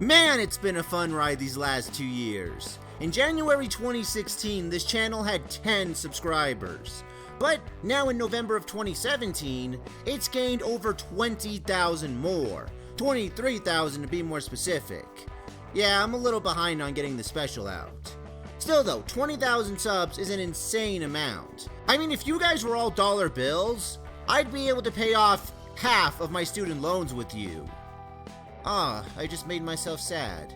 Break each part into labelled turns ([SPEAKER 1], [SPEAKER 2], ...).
[SPEAKER 1] Man, it's been a fun ride these last 2 years. In January 2016, this channel had 10 subscribers. But now in November of 2017, it's gained over 20,000 more. 23,000 to be more specific. Yeah, I'm a little behind on getting the special out. Still though, 20,000 subs is an insane amount. I mean, if you guys were all dollar bills, I'd be able to pay off half of my student loans with you. I just made myself sad.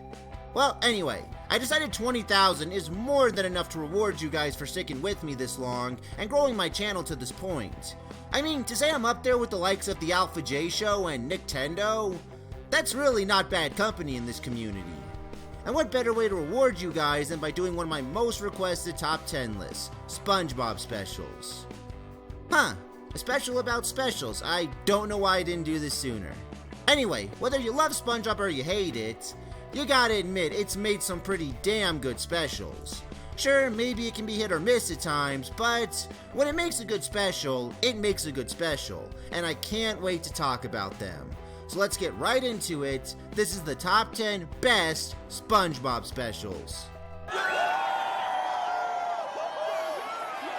[SPEAKER 1] Well, anyway, I decided 20,000 is more than enough to reward you guys for sticking with me this long and growing my channel to this point. I mean, to say I'm up there with the likes of the Alpha J Show and Nintendo, that's really not bad company in this community. And what better way to reward you guys than by doing one of my most requested top 10 lists, SpongeBob specials. A special about specials. I don't know why I didn't do this sooner. Anyway, whether you love SpongeBob or you hate it, you gotta admit it's made some pretty damn good specials. Sure, maybe it can be hit or miss at times, but when it makes a good special, it makes a good special, and I can't wait to talk about them. So let's get right into it. This is the top 10 best SpongeBob specials.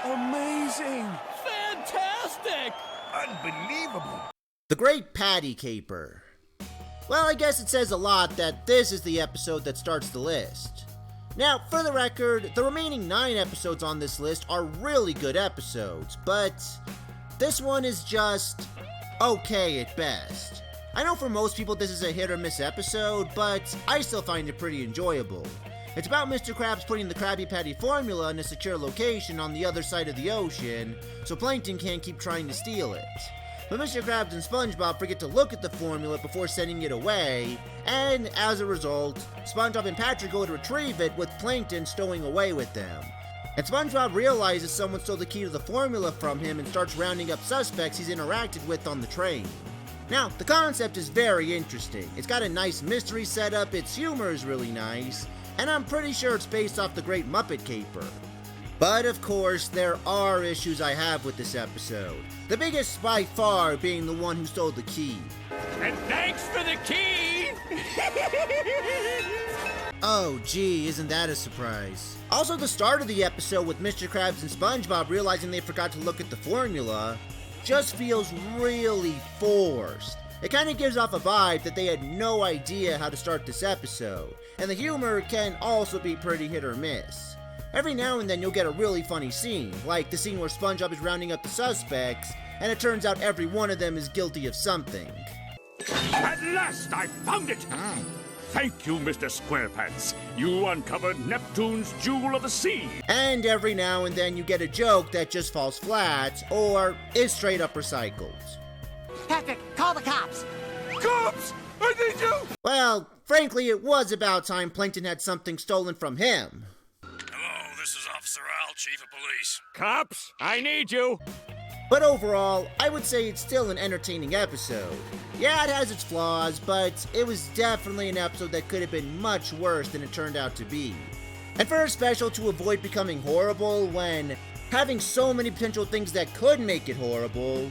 [SPEAKER 2] Amazing!
[SPEAKER 3] Fantastic!
[SPEAKER 2] Unbelievable!
[SPEAKER 1] The Great Patty Caper. Well, I guess it says a lot that this is the episode that starts the list. Now, for the record, the remaining 9 episodes on this list are really good episodes, but this one is just okay at best. I know for most people this is a hit or miss episode, but I still find it pretty enjoyable. It's about Mr. Krabs putting the Krabby Patty formula in a secure location on the other side of the ocean, so Plankton can't keep trying to steal it. But Mr. Krabs and SpongeBob forget to look at the formula before sending it away, and as a result, SpongeBob and Patrick go to retrieve it with Plankton stowing away with them. And SpongeBob realizes someone stole the key to the formula from him and starts rounding up suspects he's interacted with on the train. Now, the concept is very interesting. It's got a nice mystery setup, its humor is really nice, and I'm pretty sure it's based off the Great Muppet Caper. But of course, there are issues I have with this episode. The biggest by far being the one who stole the key.
[SPEAKER 3] And thanks for the key!
[SPEAKER 1] Oh gee, isn't that a surprise? Also, the start of the episode with Mr. Krabs and SpongeBob realizing they forgot to look at the formula just feels really forced. It kind of gives off a vibe that they had no idea how to start this episode, and the humor can also be pretty hit or miss. Every now and then you'll get a really funny scene, like the scene where SpongeBob is rounding up the suspects, and it turns out every one of them is guilty of something.
[SPEAKER 3] At last I found it! Thank you, Mr. SquarePants. You uncovered Neptune's Jewel of the Sea.
[SPEAKER 1] And every now and then you get a joke that just falls flat, or is straight up recycled.
[SPEAKER 4] Patrick, call the cops!
[SPEAKER 2] Cops! I need you!
[SPEAKER 1] Well, frankly, it was about time Plankton had something stolen from him.
[SPEAKER 5] Hello, this is Officer Al, Chief of Police.
[SPEAKER 3] Cops, I need you.
[SPEAKER 1] But overall, I would say it's still an entertaining episode. Yeah, it has its flaws, but it was definitely an episode that could have been much worse than it turned out to be. And for a special to avoid becoming horrible when having so many potential things that could make it horrible,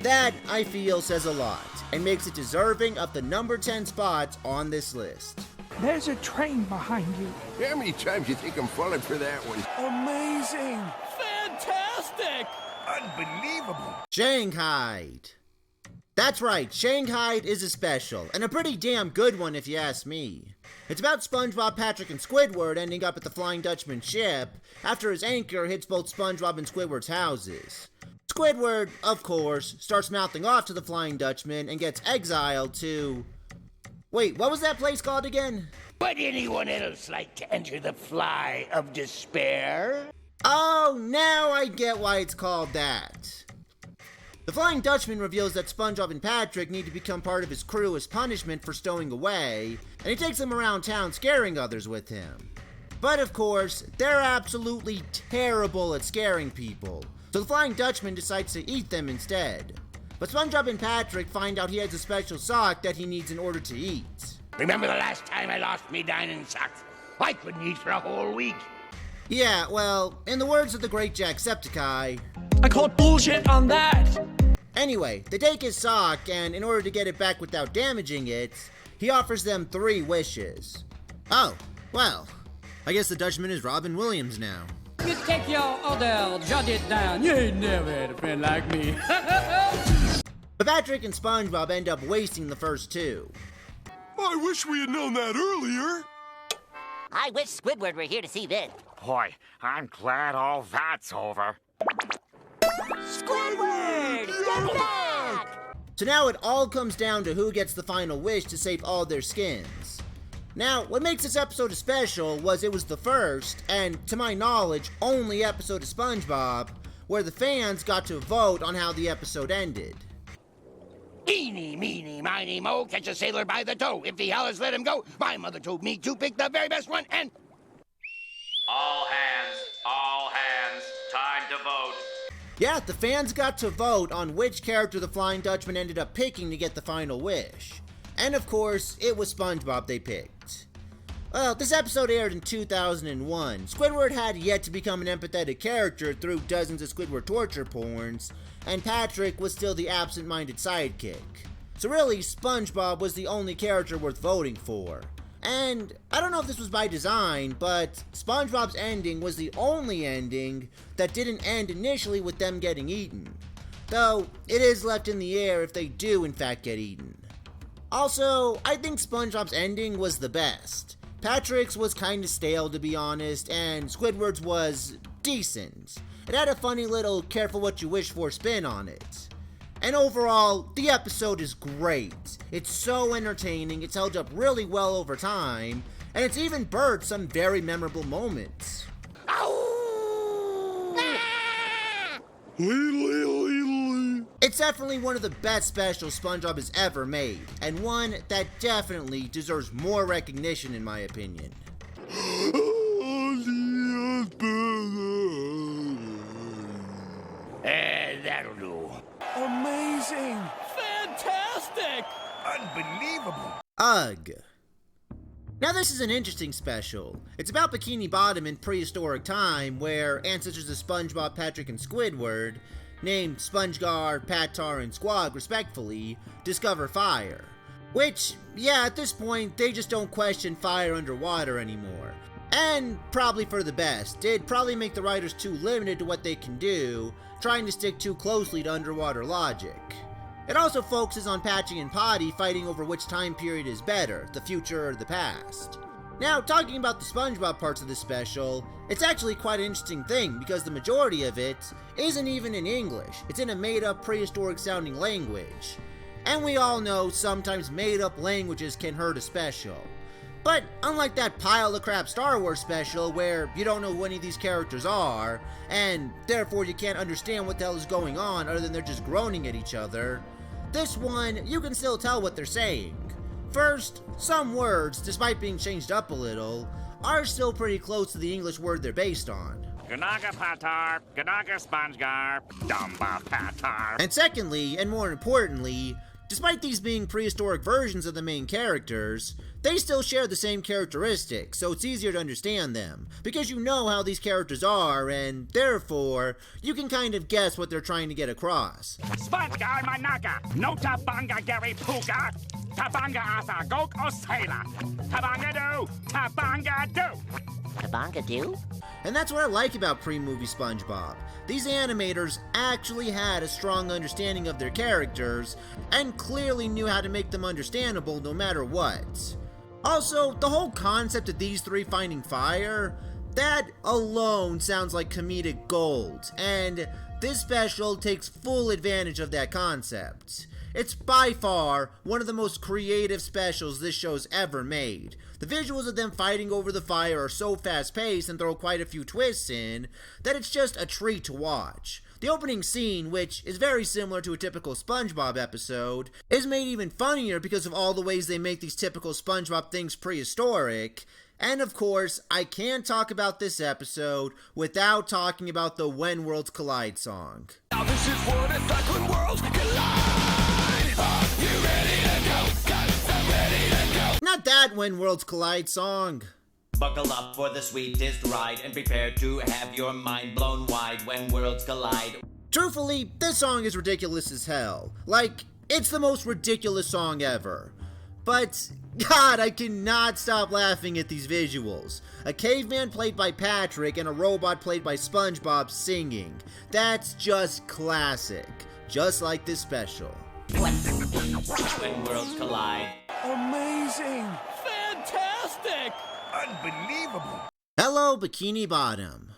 [SPEAKER 1] that, I feel, says a lot, and makes it deserving of the number 10 spot on this list.
[SPEAKER 2] There's a train behind you.
[SPEAKER 6] How many times you think I'm falling for that one?
[SPEAKER 2] Amazing!
[SPEAKER 3] Fantastic!
[SPEAKER 2] Unbelievable!
[SPEAKER 1] Shanghai. That's right, Shanghai is a special, and a pretty damn good one if you ask me. It's about SpongeBob, Patrick, and Squidward ending up at the Flying Dutchman ship after his anchor hits both SpongeBob and Squidward's houses. Squidward, of course, starts mouthing off to the Flying Dutchman and gets exiled to... Wait, what was that place called again?
[SPEAKER 4] Would anyone else like to enter the Fly of Despair?
[SPEAKER 1] Oh, now I get why it's called that. The Flying Dutchman reveals that SpongeBob and Patrick need to become part of his crew as punishment for stowing away, and he takes them around town scaring others with him. But of course, they're absolutely terrible at scaring people, so the Flying Dutchman decides to eat them instead. But SpongeBob and Patrick find out he has a special sock that he needs in order to eat.
[SPEAKER 4] Remember the last time I lost me dining socks? I couldn't eat for a whole week.
[SPEAKER 1] Yeah, well, in the words of the great Jacksepticeye,
[SPEAKER 2] I called bullshit on that!
[SPEAKER 1] Anyway, they take his sock, and in order to get it back without damaging it, he offers them 3 wishes. Oh, well, I guess the Dutchman is Robin Williams now.
[SPEAKER 7] You take your order, jot it down. You ain't never had a friend like me.
[SPEAKER 1] But Patrick and SpongeBob end up wasting the first 2.
[SPEAKER 6] I wish we had known that earlier.
[SPEAKER 8] I wish Squidward were here to see this.
[SPEAKER 3] Boy, I'm glad all that's over.
[SPEAKER 8] Squidward! Get back!
[SPEAKER 1] So now it all comes down to who gets the final wish to save all their skins. Now, what makes this episode special was it was the first, and to my knowledge, only episode of SpongeBob where the fans got to vote on how the episode ended.
[SPEAKER 4] Eeny, meeny, miny, mo, catch a sailor by the toe. If he hollers, let him go. My mother told me to pick the very best one, and...
[SPEAKER 5] All hands, time to vote.
[SPEAKER 1] Yeah, the fans got to vote on which character the Flying Dutchman ended up picking to get the final wish. And of course, it was SpongeBob they picked. Well, this episode aired in 2001. Squidward had yet to become an empathetic character through dozens of Squidward torture porns, and Patrick was still the absent-minded sidekick. So really, SpongeBob was the only character worth voting for. And I don't know if this was by design, but SpongeBob's ending was the only ending that didn't end initially with them getting eaten. Though, it is left in the air if they do in fact get eaten. Also, I think SpongeBob's ending was the best. Patrick's was kinda stale to be honest, and Squidward's was decent. It had a funny little careful what you wish for spin on it. And overall, the episode is great. It's so entertaining, it's held up really well over time, and it's even birthed some very memorable moments. It's definitely one of the best specials SpongeBob has ever made, and one that definitely deserves more recognition in my opinion.
[SPEAKER 4] That'll do.
[SPEAKER 2] Amazing!
[SPEAKER 7] Fantastic!
[SPEAKER 2] Unbelievable!
[SPEAKER 1] Ugh. Now this is an interesting special. It's about Bikini Bottom in prehistoric time, where ancestors of SpongeBob, Patrick, and Squidward, named SpongeGar, Patar, and Squog respectfully, discover fire. Which, yeah, at this point, they just don't question fire underwater anymore. And probably for the best. It'd probably make the writers too limited to what they can do, trying to stick too closely to underwater logic. It also focuses on Patchy and Potty fighting over which time period is better, the future or the past. Now, talking about the SpongeBob parts of this special, it's actually quite an interesting thing because the majority of it isn't even in English. It's in a made-up prehistoric sounding language. And we all know sometimes made-up languages can hurt a special. But unlike that pile of crap Star Wars special where you don't know who any of these characters are, and therefore you can't understand what the hell is going on other than they're just groaning at each other, this one, you can still tell what they're saying. First, some words, despite being changed up a little, are still pretty close to the English word they're based on.
[SPEAKER 3] Ganaga Patar, Ganaga SpongeGar, Dumba Patar.
[SPEAKER 1] And secondly, and more importantly, despite these being prehistoric versions of the main characters, they still share the same characteristics, so it's easier to understand them, because you know how these characters are, and therefore, you can kind of guess what they're trying to get across.
[SPEAKER 3] SpongeGar Manaka, no Tabanga Gary Puka, Tabanga Asa Gok or Sailor, Tabanga Do, Tabanga Do.
[SPEAKER 8] Kabanga do?
[SPEAKER 1] And that's what I like about pre-movie SpongeBob. These animators actually had a strong understanding of their characters, and clearly knew how to make them understandable no matter what. Also, the whole concept of these three finding fire, that alone sounds like comedic gold, and this special takes full advantage of that concept. It's by far one of the most creative specials this show's ever made. The visuals of them fighting over the fire are so fast-paced and throw quite a few twists in that it's just a treat to watch. The opening scene, which is very similar to a typical SpongeBob episode, is made even funnier because of all the ways they make these typical SpongeBob things prehistoric. And of course, I can't talk about this episode without talking about the When Worlds Collide song.
[SPEAKER 2] Now this is what it's like when worlds collide. Are you ready to go? Guys, I'm ready to go.
[SPEAKER 1] Not that When Worlds Collide song.
[SPEAKER 9] Buckle up for the sweetest ride and prepare to have your mind blown wide when worlds collide.
[SPEAKER 1] Truthfully, this song is ridiculous as hell. Like, it's the most ridiculous song ever. But God, I cannot stop laughing at these visuals. A caveman played by Patrick and a robot played by SpongeBob singing. That's just classic. Just like this special.
[SPEAKER 9] When worlds collide.
[SPEAKER 6] Amazing!
[SPEAKER 2] Fantastic!
[SPEAKER 6] Unbelievable!
[SPEAKER 1] Hello, Bikini Bottom.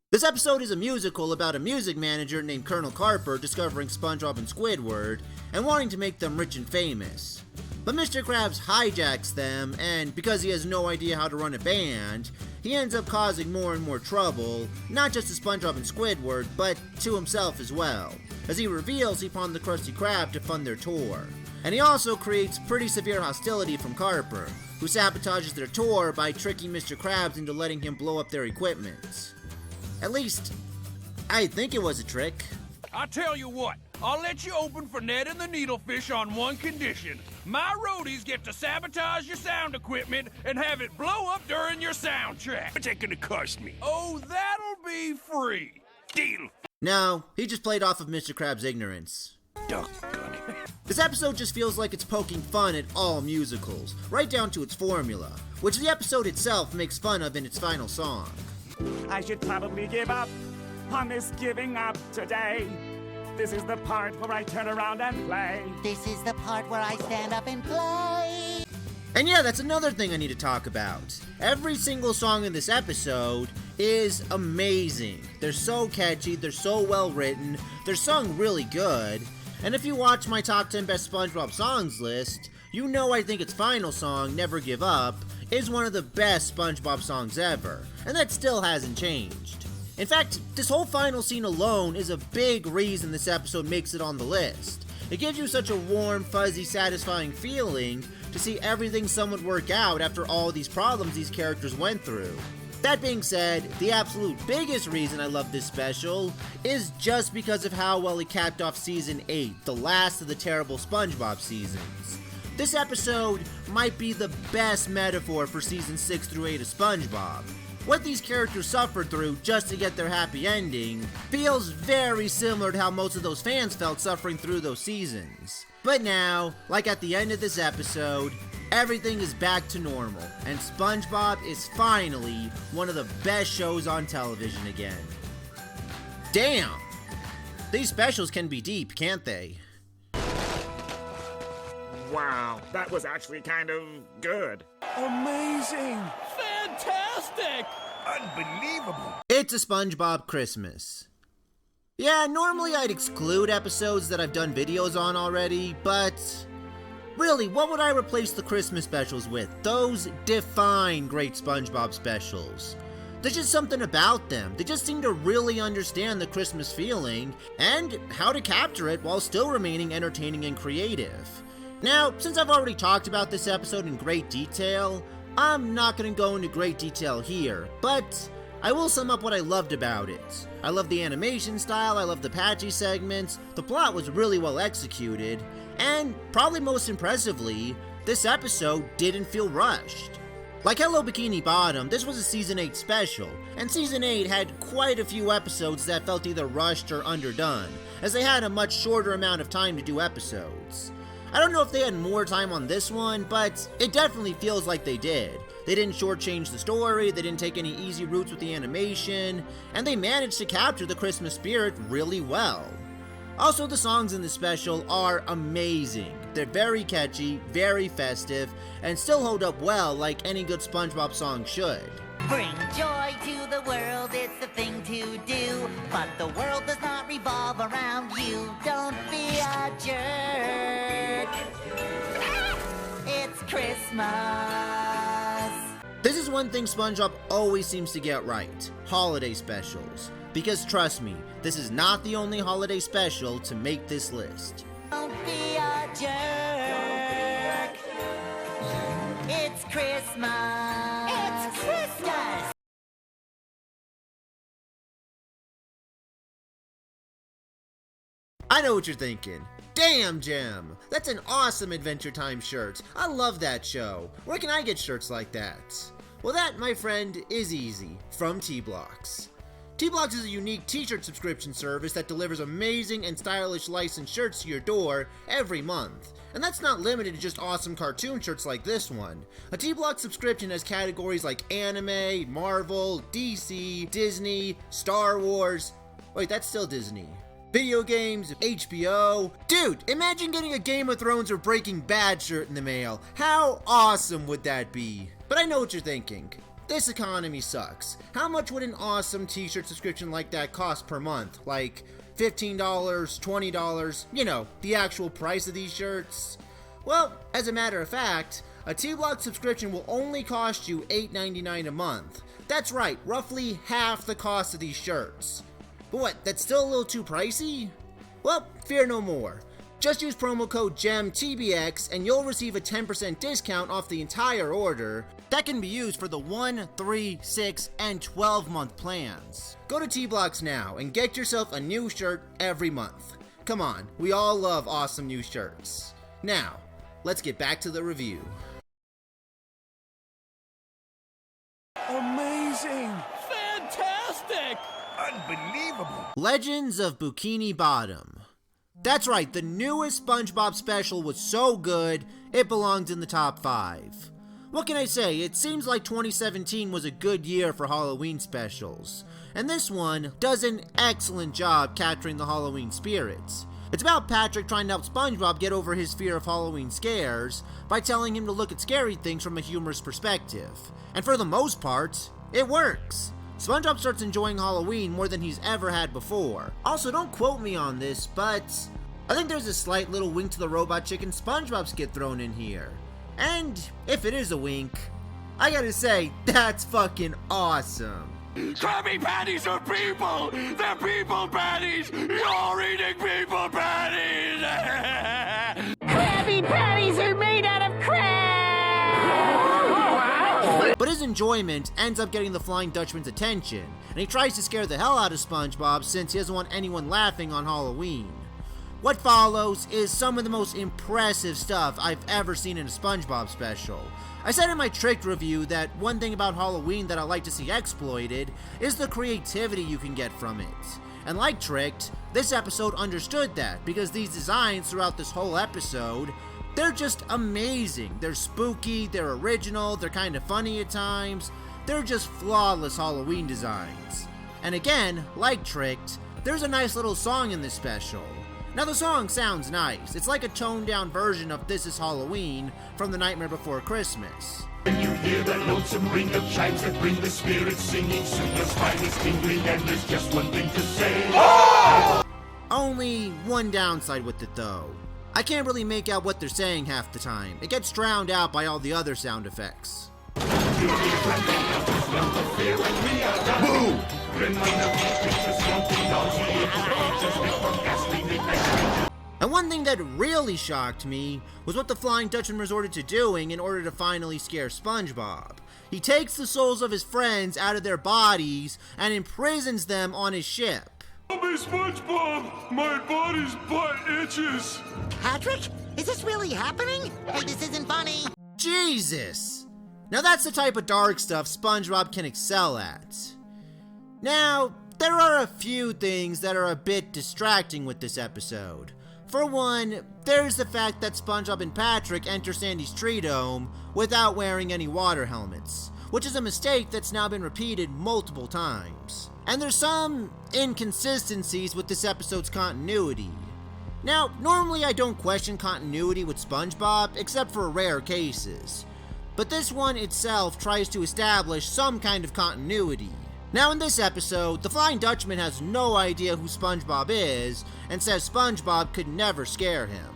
[SPEAKER 1] This episode is a musical about a music manager named Colonel Carper discovering SpongeBob and Squidward and wanting to make them rich and famous. But Mr. Krabs hijacks them, and because he has no idea how to run a band, he ends up causing more and more trouble, not just to SpongeBob and Squidward, but to himself as well, as he reveals he pawned the Krusty Krab to fund their tour. And he also creates pretty severe hostility from Carper, who sabotages their tour by tricking Mr. Krabs into letting him blow up their equipment. At least, I think it was a trick.
[SPEAKER 2] I tell you what, I'll let you open for Ned and the Needlefish on one condition. My roadies get to sabotage your sound equipment and have it blow up during your sound check.
[SPEAKER 6] What's that gonna cost me?
[SPEAKER 2] Oh, that'll be free.
[SPEAKER 6] Deal!
[SPEAKER 1] No, he just played off of Mr. Krabs' ignorance.
[SPEAKER 6] Doggone it.
[SPEAKER 1] This episode just feels like it's poking fun at all musicals, right down to its formula, which the episode itself makes fun of in its final song.
[SPEAKER 3] I should probably give up on this giving up today. This is the part where I turn around and play.
[SPEAKER 8] This is the part where I stand up and play.
[SPEAKER 1] And yeah, that's another thing I need to talk about. Every single song in this episode is amazing. They're so catchy, they're so well written, they're sung really good. And if you watch my top 10 best SpongeBob songs list, you know I think its final song, Never Give Up, is one of the best SpongeBob songs ever, and that still hasn't changed. In fact, this whole final scene alone is a big reason this episode makes it on the list. It gives you such a warm, fuzzy, satisfying feeling to see everything somewhat work out after all these problems these characters went through. That being said, the absolute biggest reason I love this special is just because of how well it capped off Season 8, the last of the terrible SpongeBob seasons. This episode might be the best metaphor for Season 6 through 8 of SpongeBob. What these characters suffered through just to get their happy ending feels very similar to how most of those fans felt suffering through those seasons. But now, like at the end of this episode, everything is back to normal, and SpongeBob is finally one of the best shows on television again. Damn! These specials can be deep, can't they?
[SPEAKER 3] Wow, that was actually kind of good.
[SPEAKER 6] Amazing!
[SPEAKER 2] Fantastic!
[SPEAKER 6] Unbelievable!
[SPEAKER 1] It's a SpongeBob Christmas. Yeah, normally I'd exclude episodes that I've done videos on already, but really, what would I replace the Christmas specials with? Those define great SpongeBob specials. There's just something about them. They just seem to really understand the Christmas feeling and how to capture it while still remaining entertaining and creative. Now, since I've already talked about this episode in great detail, I'm not going to go into great detail here, but I will sum up what I loved about it. I love the animation style, I love the patchy segments, the plot was really well executed, and probably most impressively, this episode didn't feel rushed. Like Hello Bikini Bottom, this was a Season 8 special, and Season 8 had quite a few episodes that felt either rushed or underdone, as they had a much shorter amount of time to do episodes. I don't know if they had more time on this one, but it definitely feels like they did. They didn't shortchange the story, they didn't take any easy routes with the animation, and they managed to capture the Christmas spirit really well. Also, the songs in this special are amazing. They're very catchy, very festive, and still hold up well like any good SpongeBob song should.
[SPEAKER 8] Bring joy to the world, it's the thing to do. But the world does not revolve around you. Don't be a jerk. It's Christmas.
[SPEAKER 1] This is one thing SpongeBob always seems to get right: holiday specials. Because trust me, this is not the only holiday special to make this list.
[SPEAKER 8] Don't be a jerk. It's Christmas. It's Christmas.
[SPEAKER 1] I know what you're thinking. Damn, Jim! That's an awesome Adventure Time shirt. I love that show. Where can I get shirts like that? Well, that, my friend, is easy. From T-Blocks. T-Blocks is a unique t-shirt subscription service that delivers amazing and stylish licensed shirts to your door every month. And that's not limited to just awesome cartoon shirts like this one. A T-Block subscription has categories like anime, Marvel, DC, Disney, Star Wars. Wait, that's still Disney. Video games, HBO. Dude, imagine getting a Game of Thrones or Breaking Bad shirt in the mail. How awesome would that be? But I know what you're thinking. This economy sucks. How much would an awesome t-shirt subscription like that cost per month? Like $15, $20, you know, the actual price of these shirts? Well, as a matter of fact, a T-Block subscription will only cost you $8.99 a month. That's right, roughly half the cost of these shirts. But what, that's still a little too pricey? Well, fear no more. Just use promo code GEMTBX and you'll receive a 10% discount off the entire order. That can be used for the 1, 3, 6, and 12-month plans. Go to T-Blocks now and get yourself a new shirt every month. Come on, we all love awesome new shirts. Now, let's get back to the review.
[SPEAKER 6] Amazing!
[SPEAKER 2] Fantastic!
[SPEAKER 6] Unbelievable!
[SPEAKER 1] Legends of Bikini Bottom. That's right, the newest SpongeBob special was so good, it belongs in the top 5. What can I say, it seems like 2017 was a good year for Halloween specials. And this one does an excellent job capturing the Halloween spirits. It's about Patrick trying to help SpongeBob get over his fear of Halloween scares by telling him to look at scary things from a humorous perspective. And for the most part, it works. SpongeBob starts enjoying Halloween more than he's ever had before. Also, don't quote me on this, but I think there's a slight little wink to the Robot Chicken SpongeBob skit thrown in here. And if it is a wink, I gotta say, that's fucking awesome.
[SPEAKER 2] Krabby Patties are people! They're people patties! You're eating people patties!
[SPEAKER 8] Krabby Patties are made out of crab!
[SPEAKER 1] But his enjoyment ends up getting the Flying Dutchman's attention, and he tries to scare the hell out of SpongeBob since he doesn't want anyone laughing on Halloween. What follows is some of the most impressive stuff I've ever seen in a SpongeBob special. I said in my Tricked review that one thing about Halloween that I like to see exploited is the creativity you can get from it. And like Tricked, this episode understood that because these designs throughout this whole episode, they're just amazing. They're spooky, they're original, they're kind of funny at times. They're just flawless Halloween designs. And again, like Tricked, there's a nice little song in this special. Now the song sounds nice. It's like a toned down version of This Is Halloween from The Nightmare Before Christmas.
[SPEAKER 3] When you hear that lonesome ring of chimes that bring the spirits singing, soon your spine is tingling and there's just one thing to say.
[SPEAKER 1] Only one downside with it though. I can't really make out what they're saying half the time. It gets drowned out by all the other sound effects. And one thing that really shocked me was what the Flying Dutchman resorted to doing in order to finally scare SpongeBob. He takes the souls of his friends out of their bodies and imprisons them on his ship.
[SPEAKER 2] Help me, SpongeBob! My body's butt itches!
[SPEAKER 8] Patrick, is this really happening? Hey, this isn't funny.
[SPEAKER 1] Jesus! Now that's the type of dark stuff SpongeBob can excel at. Now, there are a few things that are a bit distracting with this episode. For one, there's the fact that SpongeBob and Patrick enter Sandy's tree dome without wearing any water helmets, which is a mistake that's now been repeated multiple times. And there's some inconsistencies with this episode's continuity. Now, normally I don't question continuity with SpongeBob, except for rare cases. But this one itself tries to establish some kind of continuity. Now in this episode, the Flying Dutchman has no idea who SpongeBob is, and says SpongeBob could never scare him.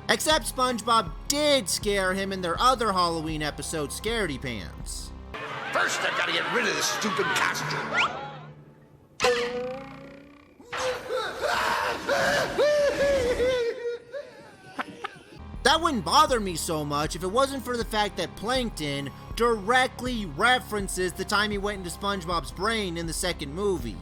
[SPEAKER 1] Except SpongeBob did scare him in their other Halloween episode, Scaredy Pants.
[SPEAKER 4] First, I've got to get rid of this stupid costume.
[SPEAKER 1] That wouldn't bother me so much if it wasn't for the fact that Plankton directly references the time he went into SpongeBob's brain in the second movie.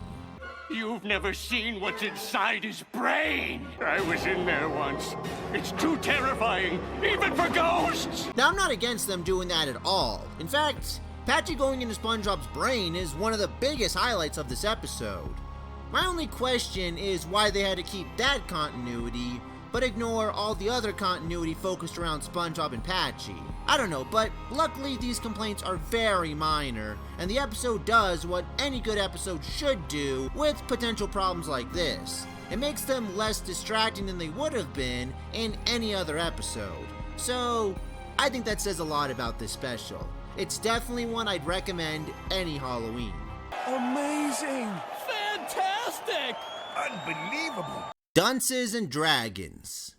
[SPEAKER 3] You've never seen what's inside his brain. I was in there once. It's too terrifying, even for ghosts.
[SPEAKER 1] Now, I'm not against them doing that at all. In fact, Patchy going into SpongeBob's brain is one of the biggest highlights of this episode. My only question is why they had to keep that continuity, but ignore all the other continuity focused around SpongeBob and Patchy. I don't know, but luckily these complaints are very minor, and the episode does what any good episode should do with potential problems like this. It makes them less distracting than they would have been in any other episode. So, I think that says a lot about this special. It's definitely one I'd recommend any Halloween.
[SPEAKER 6] Amazing!
[SPEAKER 2] Fantastic!
[SPEAKER 6] Unbelievable!
[SPEAKER 1] Dunces and Dragons.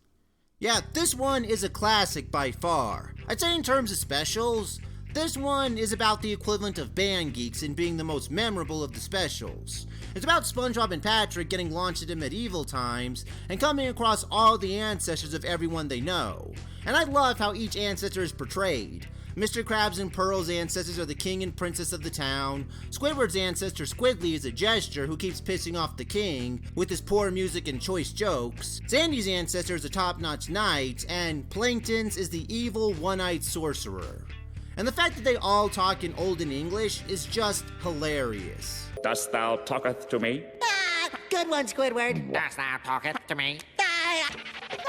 [SPEAKER 1] Yeah, this one is a classic by far. I'd say in terms of specials, this one is about the equivalent of Band Geeks in being the most memorable of the specials. It's about SpongeBob and Patrick getting launched into medieval times and coming across all the ancestors of everyone they know. And I love how each ancestor is portrayed. Mr. Krabs and Pearl's ancestors are the king and princess of the town. Squidward's ancestor Squidly is a jester who keeps pissing off the king with his poor music and choice jokes. Sandy's ancestor is a top-notch knight, and Plankton's is the evil one-eyed sorcerer. And the fact that they all talk in Olden English is just hilarious.
[SPEAKER 3] Dost thou talketh to me?
[SPEAKER 8] Good one, Squidward.
[SPEAKER 4] Dost thou talketh to me?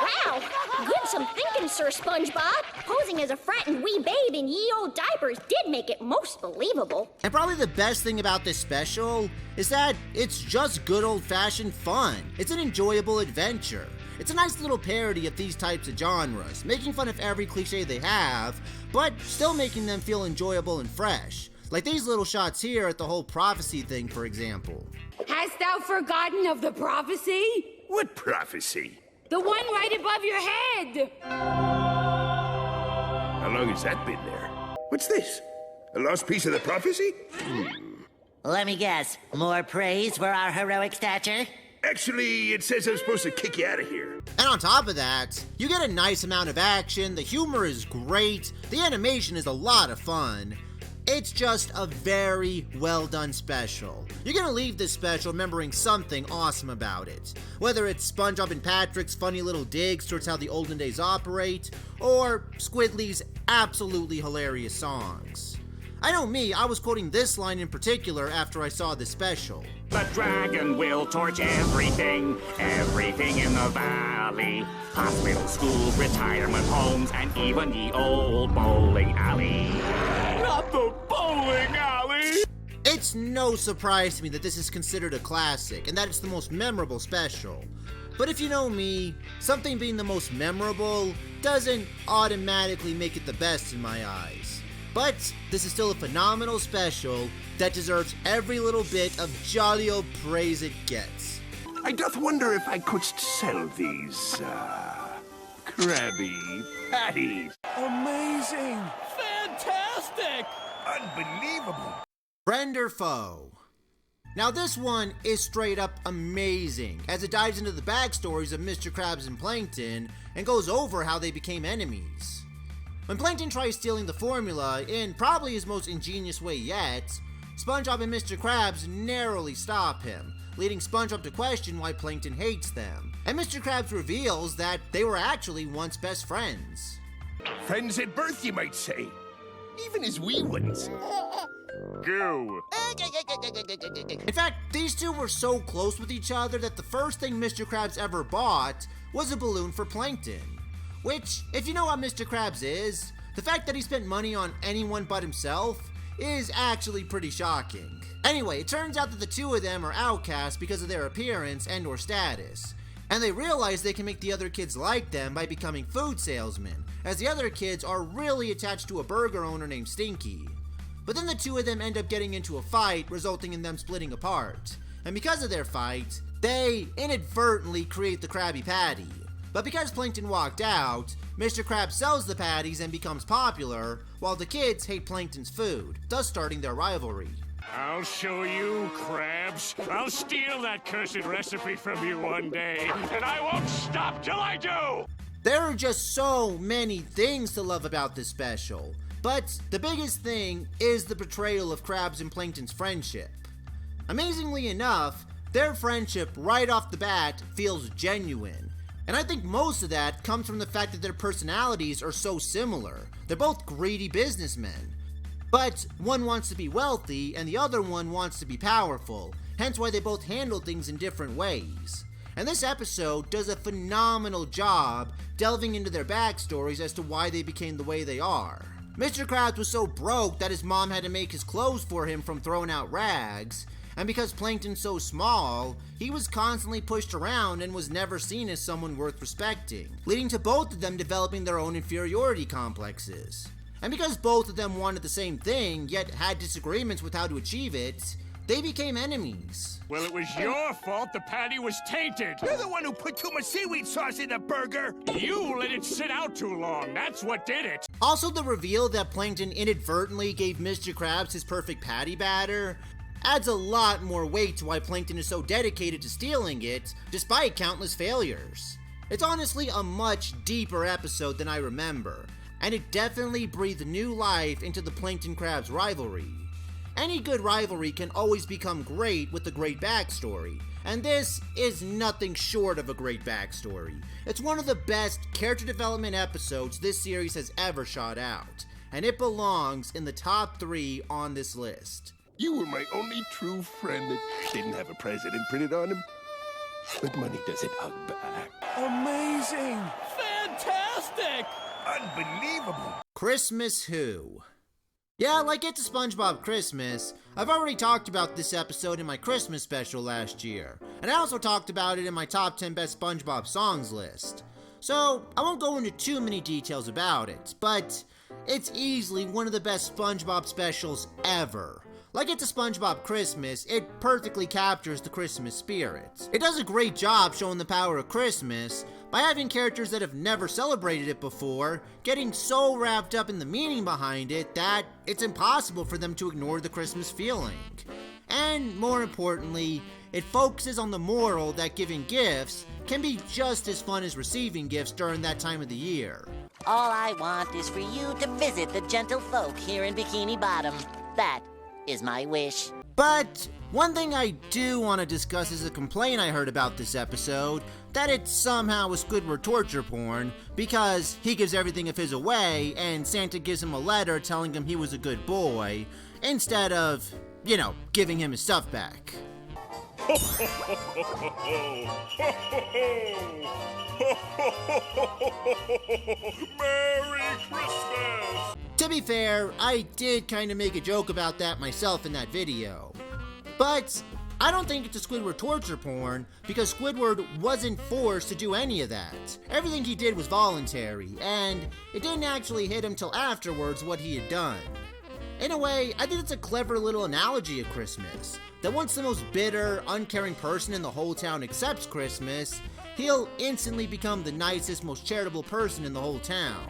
[SPEAKER 10] Wow! Good some thinking, Sir SpongeBob. Posing as a frightened wee babe in ye old diapers did make it most believable.
[SPEAKER 1] And probably the best thing about this special is that it's just good old-fashioned fun. It's an enjoyable adventure. It's a nice little parody of these types of genres, making fun of every cliche they have, but still making them feel enjoyable and fresh. Like these little shots here at the whole prophecy thing, for example.
[SPEAKER 10] Hast thou forgotten of the prophecy?
[SPEAKER 6] What prophecy?
[SPEAKER 10] The one right above your head!
[SPEAKER 6] How long has that been there? What's this? A lost piece of the prophecy?
[SPEAKER 8] Let me guess. More praise for our heroic stature?
[SPEAKER 6] Actually, it says I'm supposed to kick you out of here.
[SPEAKER 1] And on top of that, you get a nice amount of action, the humor is great, the animation is a lot of fun. It's just a very well done special. You're gonna leave this special remembering something awesome about it. Whether it's SpongeBob and Patrick's funny little digs towards how the olden days operate, or Squidly's absolutely hilarious songs. I know me, I was quoting this line in particular after I saw this special.
[SPEAKER 3] The dragon will torch everything, everything in the valley. Hospitals, schools, retirement homes, and even the old bowling alley. Not the bowling alley!
[SPEAKER 1] It's no surprise to me that this is considered a classic, and that it's the most memorable special. But if you know me, something being the most memorable doesn't automatically make it the best in my eyes. But this is still a phenomenal special that deserves every little bit of jolly old praise it gets.
[SPEAKER 6] I doth wonder if I couldst sell these, Krabby Patties. Amazing!
[SPEAKER 2] Fantastic!
[SPEAKER 6] Unbelievable!
[SPEAKER 1] Friend or foe? Now this one is straight up amazing, as it dives into the backstories of Mr. Krabs and Plankton and goes over how they became enemies. When Plankton tries stealing the formula, in probably his most ingenious way yet, SpongeBob and Mr. Krabs narrowly stop him, leading SpongeBob to question why Plankton hates them. And Mr. Krabs reveals that they were actually once best friends.
[SPEAKER 6] Friends at birth, you might say. Even as wee ones.
[SPEAKER 3] Goo.
[SPEAKER 1] In fact, these two were so close with each other that the first thing Mr. Krabs ever bought was a balloon for Plankton. Which, if you know what Mr. Krabs is, the fact that he spent money on anyone but himself is actually pretty shocking. Anyway, it turns out that the two of them are outcasts because of their appearance and or status. And they realize they can make the other kids like them by becoming food salesmen, as the other kids are really attached to a burger owner named Stinky. But then the two of them end up getting into a fight, resulting in them splitting apart. And because of their fight, they inadvertently create the Krabby Patty. But because Plankton walked out, Mr. Krabs sells the patties and becomes popular, while the kids hate Plankton's food, thus starting their rivalry.
[SPEAKER 3] I'll show you, Krabs. I'll steal that cursed recipe from you one day, and I won't stop till I do!
[SPEAKER 1] There are just so many things to love about this special, but the biggest thing is the portrayal of Krabs and Plankton's friendship. Amazingly enough, their friendship right off the bat feels genuine. And I think most of that comes from the fact that their personalities are so similar. They're both greedy businessmen. But one wants to be wealthy and the other one wants to be powerful, hence why they both handle things in different ways. And this episode does a phenomenal job delving into their backstories as to why they became the way they are. Mr. Krabs was so broke that his mom had to make his clothes for him from throwing out rags, and because Plankton's so small, he was constantly pushed around and was never seen as someone worth respecting, leading to both of them developing their own inferiority complexes. And because both of them wanted the same thing, yet had disagreements with how to achieve it, they became enemies.
[SPEAKER 2] Well, it was your fault the patty was tainted.
[SPEAKER 6] You're the one who put too much seaweed sauce in the burger.
[SPEAKER 2] You let it sit out too long. That's what did it.
[SPEAKER 1] Also, the reveal that Plankton inadvertently gave Mr. Krabs his perfect patty batter adds a lot more weight to why Plankton is so dedicated to stealing it, despite countless failures. It's honestly a much deeper episode than I remember, and it definitely breathed new life into the Plankton-Krabs rivalry. Any good rivalry can always become great with a great backstory, and this is nothing short of a great backstory. It's one of the best character development episodes this series has ever shot out, and it belongs in the top 3 on this list.
[SPEAKER 6] You were my only true friend that didn't have a president printed on him. But money doesn't hug back.
[SPEAKER 2] Amazing. Fantastic.
[SPEAKER 6] Unbelievable.
[SPEAKER 1] Christmas Who? Yeah, like It's a SpongeBob Christmas, I've already talked about this episode in my Christmas special last year, and I also talked about it in my top 10 best SpongeBob songs list. So, I won't go into too many details about it, but it's easily one of the best SpongeBob specials ever. Like It's a SpongeBob Christmas, it perfectly captures the Christmas spirit. It does a great job showing the power of Christmas by having characters that have never celebrated it before getting so wrapped up in the meaning behind it that it's impossible for them to ignore the Christmas feeling. And more importantly, it focuses on the moral that giving gifts can be just as fun as receiving gifts during that time of the year.
[SPEAKER 8] All I want is for you to visit the gentle folk here in Bikini Bottom. That is my wish.
[SPEAKER 1] But one thing I do want to discuss is a complaint I heard about this episode, that it somehow was Squidward torture porn, because he gives everything of his away, and Santa gives him a letter telling him he was a good boy, instead of, giving him his stuff back.
[SPEAKER 6] Merry Christmas!
[SPEAKER 1] To be fair, I did kind of make a joke about that myself in that video. But I don't think it's a Squidward torture porn, because Squidward wasn't forced to do any of that. Everything he did was voluntary, and it didn't actually hit him till afterwards what he had done. In a way, I think it's a clever little analogy of Christmas, that once the most bitter, uncaring person in the whole town accepts Christmas, he'll instantly become the nicest, most charitable person in the whole town.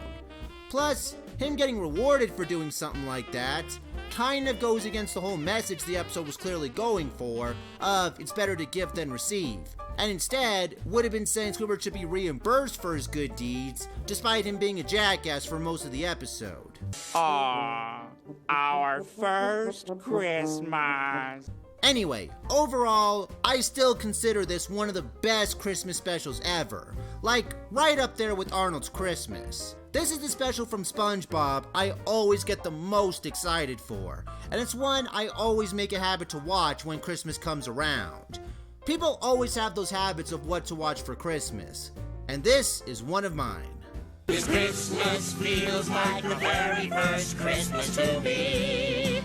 [SPEAKER 1] Plus, him getting rewarded for doing something like that kind of goes against the whole message the episode was clearly going for, of it's better to give than receive, and instead would have been saying Squidward should be reimbursed for his good deeds, despite him being a jackass for most of the episode.
[SPEAKER 3] Aww, our first Christmas.
[SPEAKER 1] Anyway, overall, I still consider this one of the best Christmas specials ever, like right up there with Arnold's Christmas. This is the special from SpongeBob I always get the most excited for, and it's one I always make a habit to watch when Christmas comes around. People always have those habits of what to watch for Christmas, and this is one of mine.
[SPEAKER 4] This Christmas feels like the very first Christmas to me.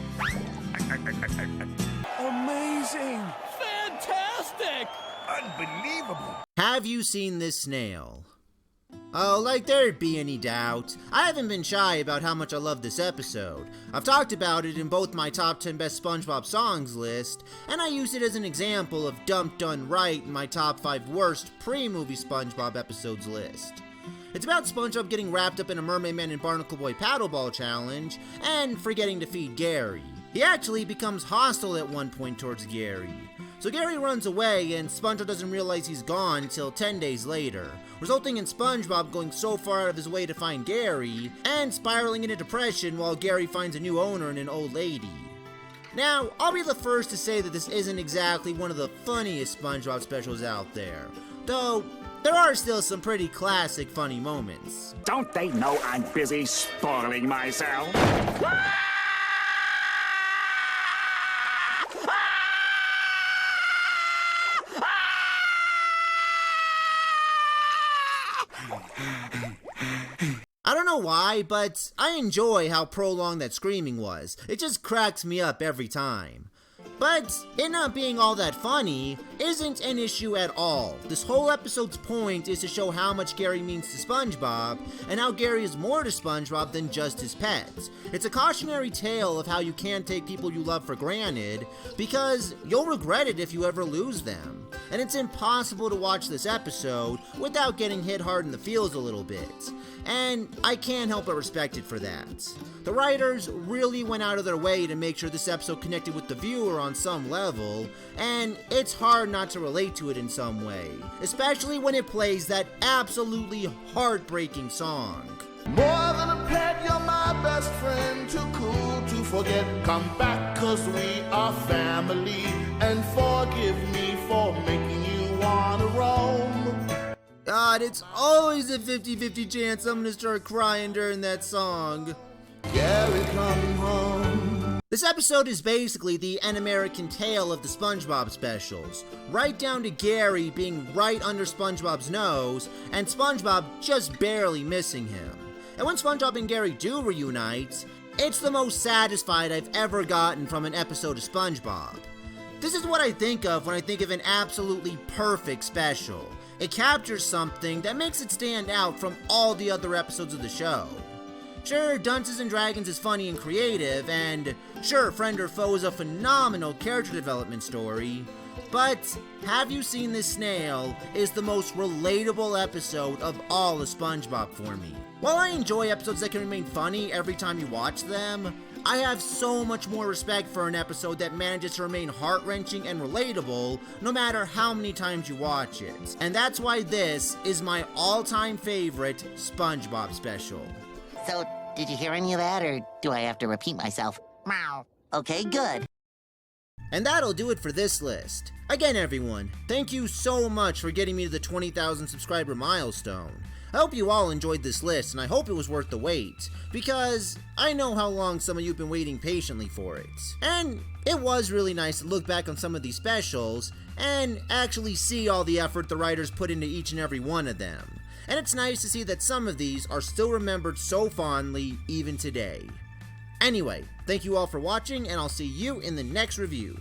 [SPEAKER 2] Amazing. Fantastic.
[SPEAKER 6] Unbelievable.
[SPEAKER 1] Have you seen this snail? Oh, like there'd be any doubt. I haven't been shy about how much I love this episode. I've talked about it in both my top 10 best SpongeBob songs list, and I use it as an example of Dump Done Right in my top 5 worst pre-movie SpongeBob episodes list. It's about SpongeBob getting wrapped up in a Mermaid Man and Barnacle Boy paddleball challenge, and forgetting to feed Gary. He actually becomes hostile at one point towards Gary. So Gary runs away, and SpongeBob doesn't realize he's gone until 10 days later, resulting in SpongeBob going so far out of his way to find Gary, and spiraling into depression while Gary finds a new owner in an old lady. Now, I'll be the first to say that this isn't exactly one of the funniest SpongeBob specials out there, though there are still some pretty classic funny moments.
[SPEAKER 3] Don't they know I'm busy spoiling myself?
[SPEAKER 1] I don't know why, but I enjoy how prolonged that screaming was. It just cracks me up every time. But it not being all that funny isn't an issue at all. This whole episode's point is to show how much Gary means to SpongeBob, and how Gary is more to SpongeBob than just his pet. It's a cautionary tale of how you can't take people you love for granted, because you'll regret it if you ever lose them. And it's impossible to watch this episode without getting hit hard in the feels a little bit. And I can't help but respect it for that. The writers really went out of their way to make sure this episode connected with the viewer on some level, and it's hard not to relate to it in some way, especially when it plays that absolutely heartbreaking song.
[SPEAKER 11] More than a pet, you're my best friend, too cool to forget. Come back, 'cause we are family, and forgive me for making you wanna roam.
[SPEAKER 1] God, it's always a 50-50 chance I'm gonna start crying during that song.
[SPEAKER 11] Gary, come home.
[SPEAKER 1] This episode is basically the An American Tale of the SpongeBob specials, right down to Gary being right under SpongeBob's nose, and SpongeBob just barely missing him. And when SpongeBob and Gary do reunite, it's the most satisfied I've ever gotten from an episode of SpongeBob. This is what I think of when I think of an absolutely perfect special. It captures something that makes it stand out from all the other episodes of the show. Sure, Dunces and Dragons is funny and creative, and sure, Friend or Foe is a phenomenal character development story, but Have You Seen This Snail is the most relatable episode of all of SpongeBob for me. While I enjoy episodes that can remain funny every time you watch them, I have so much more respect for an episode that manages to remain heart-wrenching and relatable no matter how many times you watch it. And that's why this is my all-time favorite SpongeBob special.
[SPEAKER 8] So, did you hear any of that, or do I have to repeat myself? Meow. Okay, good.
[SPEAKER 1] And that'll do it for this list. Again, everyone, thank you so much for getting me to the 20,000 subscriber milestone. I hope you all enjoyed this list, and I hope it was worth the wait, because I know how long some of you have been waiting patiently for it. And it was really nice to look back on some of these specials, and actually see all the effort the writers put into each and every one of them. And it's nice to see that some of these are still remembered so fondly, even today. Anyway, thank you all for watching, and I'll see you in the next review.